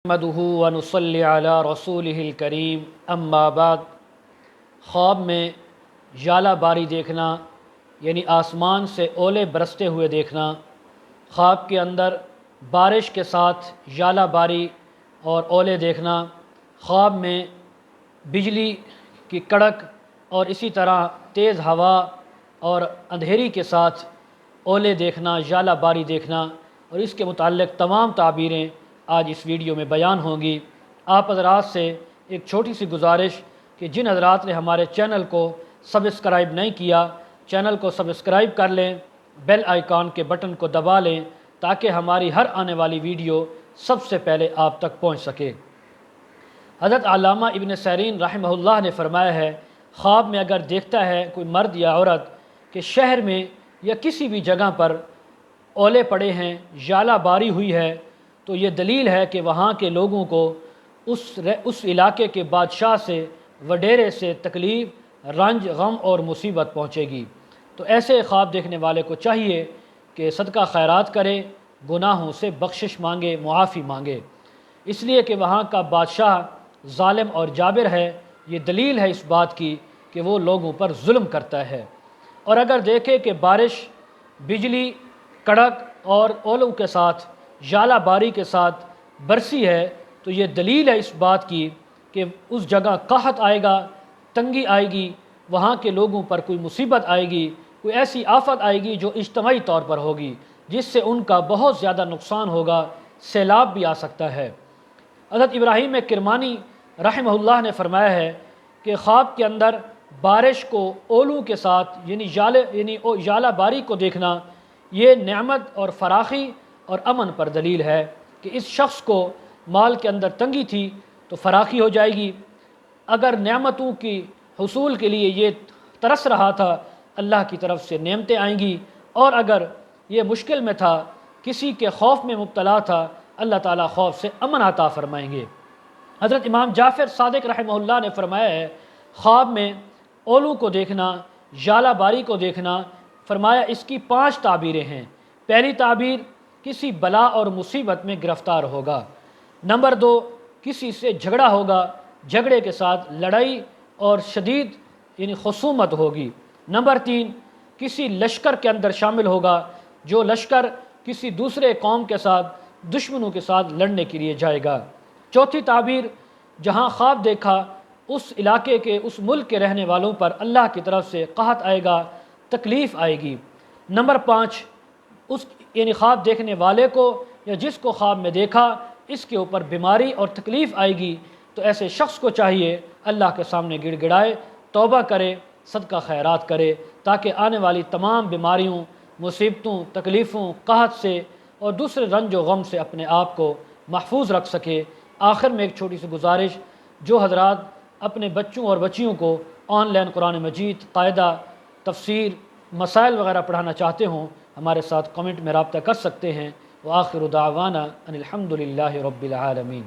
نحمدہ ونصلی علی رسولہ الکریم اما بعد۔ خواب میں ژالہ باری دیکھنا یعنی آسمان سے اولے برستے ہوئے دیکھنا، خواب کے اندر بارش کے ساتھ ژالہ باری اور اولے دیکھنا، خواب میں بجلی کی کڑک اور اسی طرح تیز ہوا اور اندھیری کے ساتھ اولے دیکھنا، ژالہ باری دیکھنا اور اس کے متعلق تمام تعبیریں آج اس ویڈیو میں بیان ہوں گی۔ آپ حضرات سے ایک چھوٹی سی گزارش کہ جن حضرات نے ہمارے چینل کو سبسکرائب نہیں کیا، چینل کو سبسکرائب کر لیں، بیل آئیکن کے بٹن کو دبا لیں تاکہ ہماری ہر آنے والی ویڈیو سب سے پہلے آپ تک پہنچ سکے۔ حضرت علامہ ابن سیرین رحمہ اللہ نے فرمایا ہے، خواب میں اگر دیکھتا ہے کوئی مرد یا عورت کہ شہر میں یا کسی بھی جگہ پر اولے پڑے ہیں، ژالہ باری ہوئی ہے، تو یہ دلیل ہے کہ وہاں کے لوگوں کو اس علاقے کے بادشاہ سے وڈیرے سے تکلیف، رنج، غم اور مصیبت پہنچے گی۔ تو ایسے خواب دیکھنے والے کو چاہیے کہ صدقہ خیرات کرے، گناہوں سے بخشش مانگے، معافی مانگے، اس لیے کہ وہاں کا بادشاہ ظالم اور جابر ہے۔ یہ دلیل ہے اس بات کی کہ وہ لوگوں پر ظلم کرتا ہے۔ اور اگر دیکھے کہ بارش، بجلی، کڑک اور اولوں کے ساتھ، ژالہ باری کے ساتھ برسی ہے، تو یہ دلیل ہے اس بات کی کہ اس جگہ قحط آئے گا، تنگی آئے گی، وہاں کے لوگوں پر کوئی مصیبت آئے گی، کوئی ایسی آفت آئے گی جو اجتماعی طور پر ہوگی، جس سے ان کا بہت زیادہ نقصان ہوگا، سیلاب بھی آ سکتا ہے۔ حضرت ابراہیم کرمانی رحمہ اللہ نے فرمایا ہے کہ خواب کے اندر بارش کو اولوں کے ساتھ یعنی ژالہ باری کو دیکھنا، یہ نعمت اور فراخی اور امن پر دلیل ہے کہ اس شخص کو مال کے اندر تنگی تھی تو فراخی ہو جائے گی، اگر نعمتوں کی حصول کے لیے یہ ترس رہا تھا اللہ کی طرف سے نعمتیں آئیں گی، اور اگر یہ مشکل میں تھا، کسی کے خوف میں مبتلا تھا، اللہ تعالیٰ خوف سے امن عطا فرمائیں گے۔ حضرت امام جعفر صادق رحمہ اللہ نے فرمایا ہے، خواب میں اولوں کو دیکھنا، ژالہ باری کو دیکھنا، فرمایا اس کی 5 تعبیریں ہیں۔ پہلی تعبیر، کسی بلا اور مصیبت میں گرفتار ہوگا۔ نمبر 2، کسی سے جھگڑا ہوگا، جھگڑے کے ساتھ لڑائی اور شدید یعنی خصومت ہوگی۔ نمبر 3، کسی لشکر کے اندر شامل ہوگا، جو لشکر کسی دوسرے قوم کے ساتھ، دشمنوں کے ساتھ لڑنے کے لیے جائے گا۔ چوتھی تعبیر، جہاں خواب دیکھا اس علاقے کے، اس ملک کے رہنے والوں پر اللہ کی طرف سے قحط آئے گا، تکلیف آئے گی۔ نمبر 5، اس یعنی خواب دیکھنے والے کو یا جس کو خواب میں دیکھا، اس کے اوپر بیماری اور تکلیف آئے گی، تو ایسے شخص کو چاہیے اللہ کے سامنے گڑ گڑائے، توبہ کرے، صدقہ خیرات کرے، تاکہ آنے والی تمام بیماریوں، مصیبتوں، تکلیفوں، قحط سے اور دوسرے رنج و غم سے اپنے آپ کو محفوظ رکھ سکے۔ آخر میں ایک چھوٹی سی گزارش، جو حضرات اپنے بچوں اور بچیوں کو آن لائن قرآن مجید، قاعدہ، تفسیر، مسائل وغیرہ پڑھانا چاہتے ہوں، ہمارے ساتھ کمنٹ میں رابطہ کر سکتے ہیں۔ وآخر دعوانا ان الحمد للہ رب العالمین۔